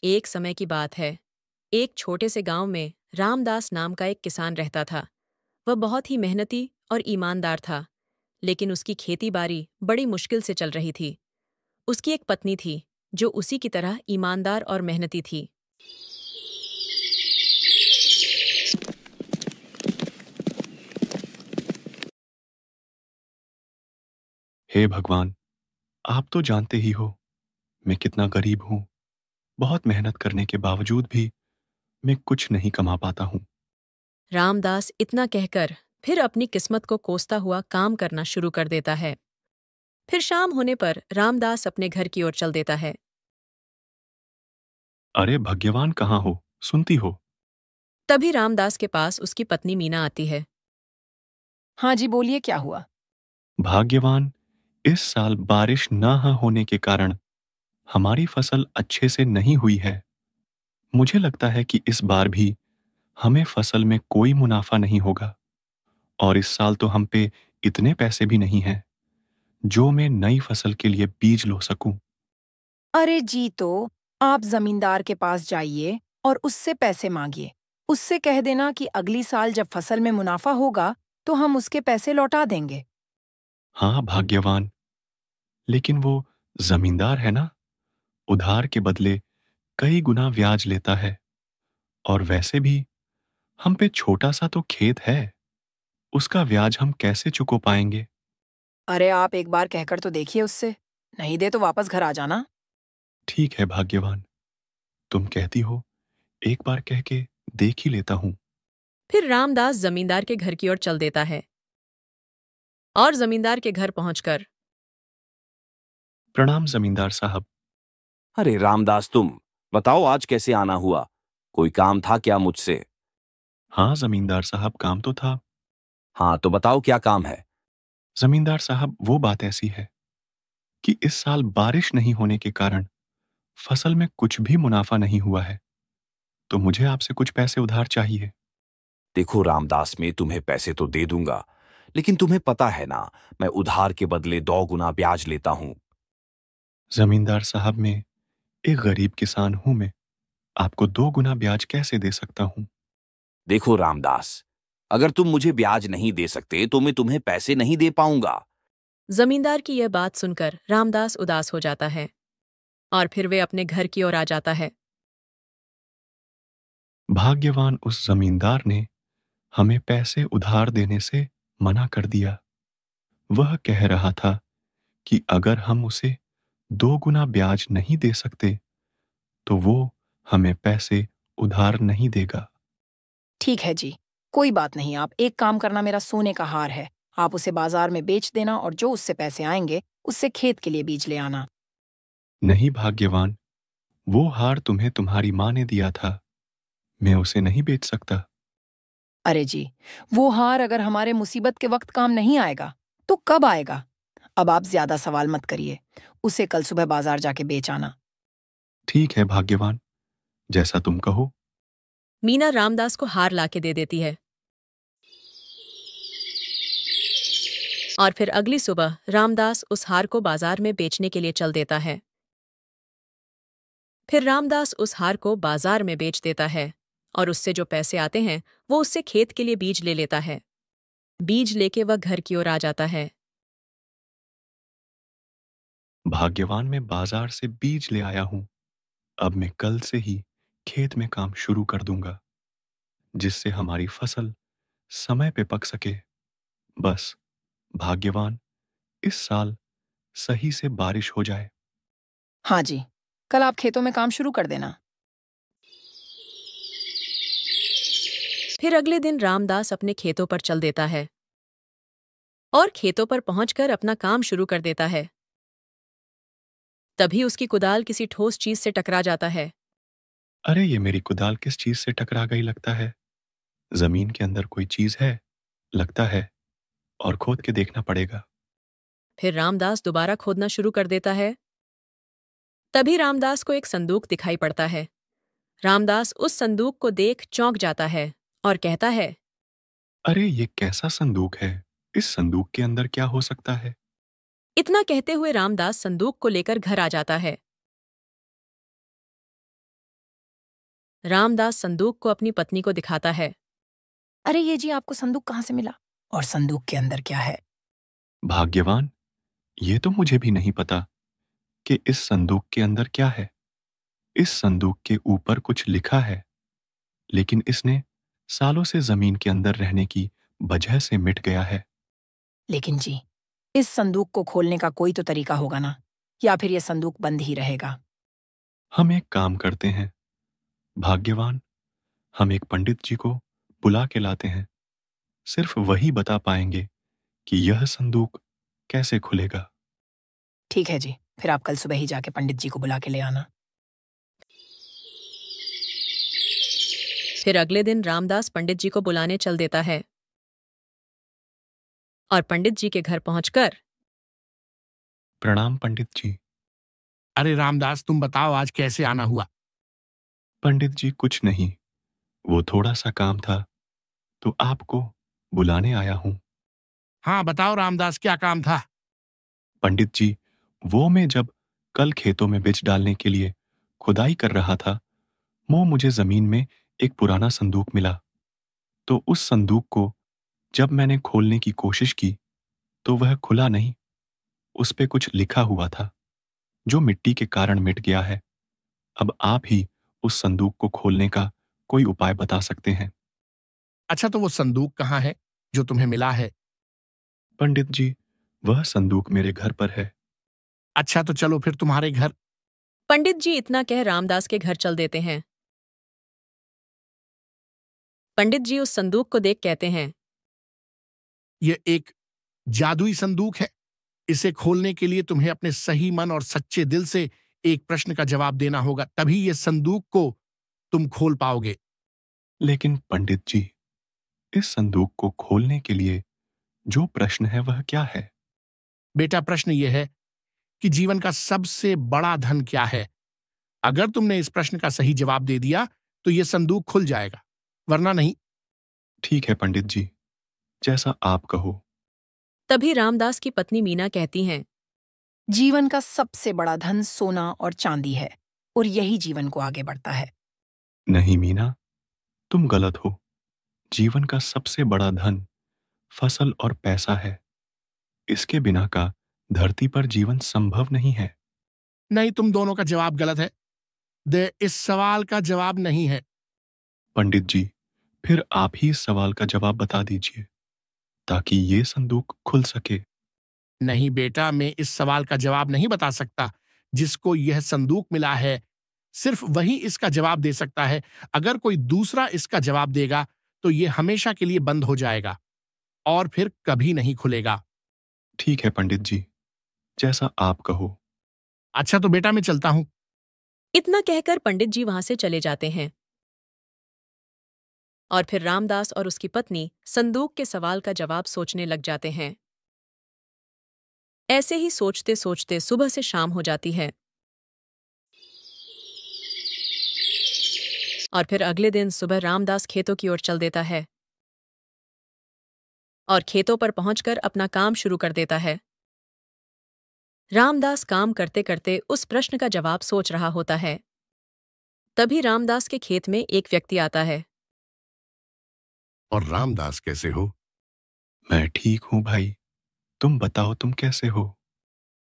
एक समय की बात है। एक छोटे से गांव में रामदास नाम का एक किसान रहता था। वह बहुत ही मेहनती और ईमानदार था, लेकिन उसकी खेती-बाड़ी बड़ी मुश्किल से चल रही थी। उसकी एक पत्नी थी, जो उसी की तरह ईमानदार और मेहनती थी। हे भगवान, आप तो जानते ही हो मैं कितना गरीब हूँ। बहुत मेहनत करने के बावजूद भी मैं कुछ नहीं कमा पाता हूँ। रामदास इतना कहकर फिर अपनी किस्मत को कोसता हुआ काम करना शुरू कर देता है। फिर शाम होने पर रामदास अपने घर की ओर चल देता है। अरे भाग्यवान, कहाँ हो? सुनती हो? तभी रामदास के पास उसकी पत्नी मीना आती है। हाँ जी, बोलिए क्या हुआ? भाग्यवान, इस साल बारिश होने के कारण हमारी फसल अच्छे से नहीं हुई है। मुझे लगता है कि इस बार भी हमें फसल में कोई मुनाफा नहीं होगा, और इस साल तो हम पे इतने पैसे भी नहीं हैं जो मैं नई फसल के लिए बीज लो सकूं। अरे जी, तो आप जमींदार के पास जाइए और उससे पैसे मांगिए। उससे कह देना कि अगली साल जब फसल में मुनाफा होगा तो हम उसके पैसे लौटा देंगे। हाँ भाग्यवान, लेकिन वो जमींदार है ना, उधार के बदले कई गुना ब्याज लेता है। और वैसे भी हम पे छोटा सा तो खेत है, उसका ब्याज हम कैसे चुको पाएंगे? अरे आप एक बार कहकर तो देखिए उससे। नहीं दे तो वापस घर आ जाना। ठीक है भाग्यवान, तुम कहती हो, एक बार कह के देख ही लेता हूं। फिर रामदास जमींदार के घर की ओर चल देता है और जमींदार के घर पहुंचकर प्रणाम जमींदार साहब। अरे रामदास, तुम बताओ आज कैसे आना हुआ? कोई काम था क्या मुझसे? हाँ जमींदार साहब, काम तो था। हाँ तो बताओ क्या काम है? जमींदार साहब, वो बात ऐसी है कि इस साल बारिश नहीं होने के कारण फसल में कुछ भी मुनाफा नहीं हुआ है, तो मुझे आपसे कुछ पैसे उधार चाहिए। देखो रामदास, मैं तुम्हें पैसे तो दे दूंगा, लेकिन तुम्हें पता है ना, मैं उधार के बदले 2 गुना ब्याज लेता हूं। जमींदार साहब, मैं एक गरीब किसान हूं। मैं आपको 2 गुना ब्याज कैसे दे सकता हूं? देखो रामदास, अगर तुम मुझे ब्याज नहीं दे सकते तो मैं तुम्हें पैसे नहीं दे पाऊंगा। जमींदार की यह बात सुनकर रामदास उदास हो जाता है और फिर वे अपने घर की ओर आ जाता है। भाग्यवान उस जमींदार ने हमें पैसे उधार देने से मना कर दिया। वह कह रहा था कि अगर हम उसे 2 गुना ब्याज नहीं दे सकते तो वो हमें पैसे उधार नहीं देगा। ठीक है जी, कोई बात नहीं। आप एक काम करना, मेरा सोने का हार है। आप उसे बाजार में बेच देना और जो उससे पैसे आएंगे उससे खेत के लिए बीज ले आना। नहीं भाग्यवान, वो हार तुम्हें तुम्हारी माँ ने दिया था, मैं उसे नहीं बेच सकता। अरे जी, वो हार अगर हमारे मुसीबत के वक्त काम नहीं आएगा तो कब आएगा? अब आप ज्यादा सवाल मत करिए। उसे कल सुबह बाजार जाके बेच आना। ठीक है भाग्यवान, जैसा तुम कहो। मीना रामदास को हार लाके दे देती है और फिर अगली सुबह रामदास उस हार को बाजार में बेचने के लिए चल देता है। फिर रामदास उस हार को बाजार में बेच देता है और उससे जो पैसे आते हैं वो उससे खेत के लिए बीज ले लेता है। बीज लेके वह घर की ओर आ जाता है। भाग्यवान, मैं बाजार से बीज ले आया हूं। अब मैं कल से ही खेत में काम शुरू कर दूंगा, जिससे हमारी फसल समय पे पक सके। बस भाग्यवान, इस साल सही से बारिश हो जाए। हाँ जी, कल आप खेतों में काम शुरू कर देना। फिर अगले दिन रामदास अपने खेतों पर चल देता है और खेतों पर पहुंचकर अपना काम शुरू कर देता है। तभी उसकी कुदाल किसी ठोस चीज से टकरा जाता है। अरे, ये मेरी कुदाल किस चीज से टकरा गई लगता है? जमीन के अंदर कोई चीज है लगता है, और खोद के देखना पड़ेगा। फिर रामदास दोबारा खोदना शुरू कर देता है। तभी रामदास को एक संदूक दिखाई पड़ता है। रामदास उस संदूक को देख चौंक जाता है और कहता है, अरे, ये कैसा संदूक है? इस संदूक के अंदर क्या हो सकता है? इतना कहते हुए रामदास संदूक को लेकर घर आ जाता है। रामदास संदूक को अपनी पत्नी को दिखाता है। अरे ये जी, आपको संदूक कहाँ से मिला? और संदूक के अंदर क्या है? भाग्यवान, ये तो मुझे भी नहीं पता कि इस संदूक के अंदर क्या है। इस संदूक के ऊपर कुछ लिखा है, लेकिन इसने सालों से जमीन के अंदर रहने की वजह से मिट गया है। लेकिन जी, इस संदूक को खोलने का कोई तो तरीका होगा ना, या फिर ये संदूक बंद ही रहेगा? हम एक काम करते हैं भाग्यवान, हम एक पंडित जी को बुला के लाते हैं। सिर्फ वही बता पाएंगे कि यह संदूक कैसे खुलेगा। ठीक है जी, फिर आप कल सुबह ही जाके पंडित जी को बुला के ले आना। फिर अगले दिन रामदास पंडित जी को बुलाने चल देता है और पंडित जी के घर पहुंचकर, प्रणाम पंडित जी। अरे रामदास, तुम बताओ आज कैसे आना हुआ? पंडित जी कुछ नहीं, वो थोड़ा सा काम था तो आपको बुलाने आया हूं। हाँ बताओ रामदास, क्या काम था? पंडित जी, वो मैं जब कल खेतों में बीज डालने के लिए खुदाई कर रहा था, वो मुझे जमीन में एक पुराना संदूक मिला। तो उस संदूक को जब मैंने खोलने की कोशिश की तो वह खुला नहीं। उस पे कुछ लिखा हुआ था जो मिट्टी के कारण मिट गया है। अब आप ही उस संदूक को खोलने का कोई उपाय बता सकते हैं। अच्छा, तो वो संदूक कहाँ है जो तुम्हें मिला है? पंडित जी, वह संदूक मेरे घर पर है। अच्छा, तो चलो फिर तुम्हारे घर। पंडित जी इतना कह रामदास के घर चल देते हैं। पंडित जी उस संदूक को देख कहते हैं, ये एक जादुई संदूक है। इसे खोलने के लिए तुम्हें अपने सही मन और सच्चे दिल से एक प्रश्न का जवाब देना होगा, तभी ये संदूक को तुम खोल पाओगे। लेकिन पंडित जी, इस संदूक को खोलने के लिए जो प्रश्न है वह क्या है? बेटा, प्रश्न ये है कि जीवन का सबसे बड़ा धन क्या है? अगर तुमने इस प्रश्न का सही जवाब दे दिया तो यह संदूक खुल जाएगा, वरना नहीं। ठीक है पंडित जी, जैसा आप कहो। तभी रामदास की पत्नी मीना कहती हैं, जीवन का सबसे बड़ा धन सोना और चांदी है, और यही जीवन को आगे बढ़ता है। नहीं मीना, तुम गलत हो। जीवन का सबसे बड़ा धन फसल और पैसा है। इसके बिना का धरती पर जीवन संभव नहीं है। नहीं, तुम दोनों का जवाब गलत है। इस सवाल का जवाब नहीं है। पंडित जी, फिर आप ही इस सवाल का जवाब बता दीजिए ताकि ये संदूक खुल सके। नहीं बेटा, मैं इस सवाल का जवाब नहीं बता सकता। जिसको यह संदूक मिला है सिर्फ वही इसका जवाब दे सकता है। अगर कोई दूसरा इसका जवाब देगा तो यह हमेशा के लिए बंद हो जाएगा और फिर कभी नहीं खुलेगा। ठीक है पंडित जी, जैसा आप कहो। अच्छा, तो बेटा मैं चलता हूं। इतना कहकर पंडित जी वहां से चले जाते हैं और फिर रामदास और उसकी पत्नी संदूक के सवाल का जवाब सोचने लग जाते हैं। ऐसे ही सोचते सोचते सुबह से शाम हो जाती है और फिर अगले दिन सुबह रामदास खेतों की ओर चल देता है और खेतों पर पहुंचकर अपना काम शुरू कर देता है। रामदास काम करते करते उस प्रश्न का जवाब सोच रहा होता है। तभी रामदास के खेत में एक व्यक्ति आता है। और रामदास, कैसे हो? मैं ठीक हूं भाई, तुम बताओ तुम कैसे हो?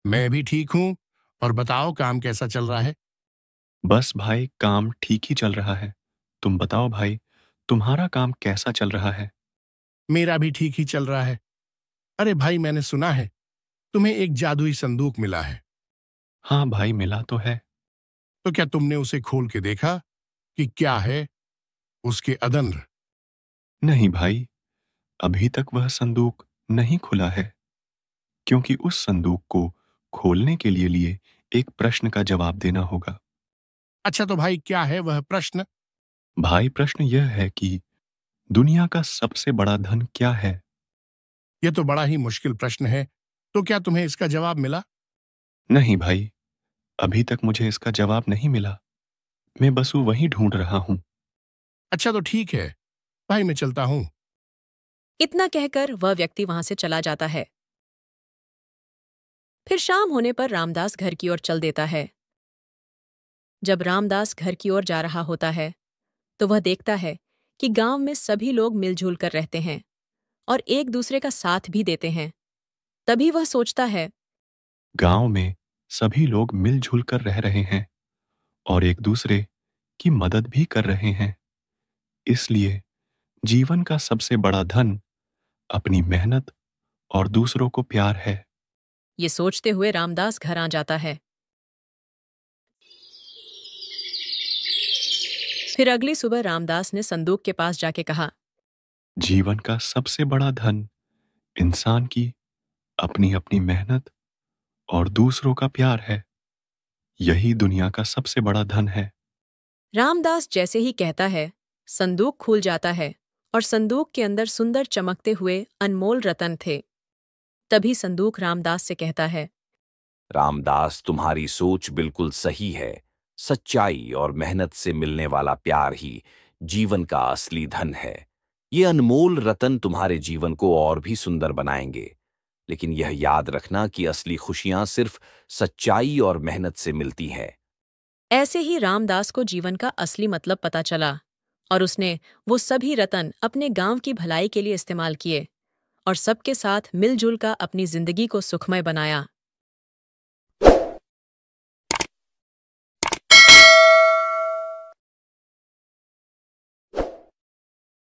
मैं भी ठीक हूं। और बताओ, काम कैसा चल रहा है? बस भाई, काम ठीक ही चल रहा है। तुम बताओ भाई, तुम्हारा काम कैसा चल रहा है? मेरा भी ठीक ही चल रहा है। अरे भाई, मैंने सुना है तुम्हें एक जादुई संदूक मिला है। हाँ भाई, मिला तो है। तो क्या तुमने उसे खोल के देखा कि क्या है उसके अंदर? नहीं भाई, अभी तक वह संदूक नहीं खुला है, क्योंकि उस संदूक को खोलने के लिए एक प्रश्न का जवाब देना होगा। अच्छा, तो भाई क्या है वह प्रश्न? भाई, प्रश्न यह है कि दुनिया का सबसे बड़ा धन क्या है? यह तो बड़ा ही मुश्किल प्रश्न है। तो क्या तुम्हें इसका जवाब मिला? नहीं भाई, अभी तक मुझे इसका जवाब नहीं मिला। मैं बस वही ढूंढ रहा हूं। अच्छा, तो ठीक है भाई, मैं चलता हूं। इतना कहकर वह व्यक्ति वहां से चला जाता है। फिर शाम होने पर रामदास घर की ओर चल देता है। जब रामदास घर की ओर जा रहा होता है तो वह देखता है कि गांव में सभी लोग मिलजुल कर रहते हैं और एक दूसरे का साथ भी देते हैं। तभी वह सोचता है, गांव में सभी लोग मिलजुल कर रह रहे हैं और एक दूसरे की मदद भी कर रहे हैं। इसलिए जीवन का सबसे बड़ा धन अपनी मेहनत और दूसरों को प्यार है। ये सोचते हुए रामदास घर आ जाता है। फिर अगली सुबह रामदास ने संदूक के पास जाके कहा, जीवन का सबसे बड़ा धन इंसान की अपनी अपनी मेहनत और दूसरों का प्यार है। यही दुनिया का सबसे बड़ा धन है। रामदास जैसे ही कहता है, संदूक खुल जाता है और संदूक के अंदर सुंदर चमकते हुए अनमोल रतन थे। तभी संदूक रामदास से कहता है, रामदास, तुम्हारी सोच बिल्कुल सही है। सच्चाई और मेहनत से मिलने वाला प्यार ही जीवन का असली धन है। ये अनमोल रतन तुम्हारे जीवन को और भी सुंदर बनाएंगे। लेकिन यह याद रखना कि असली खुशियां सिर्फ सच्चाई और मेहनत से मिलती हैं। ऐसे ही रामदास को जीवन का असली मतलब पता चला और उसने वो सभी रतन अपने गांव की भलाई के लिए इस्तेमाल किए और सबके साथ मिलजुल कर अपनी जिंदगी को सुखमय बनाया।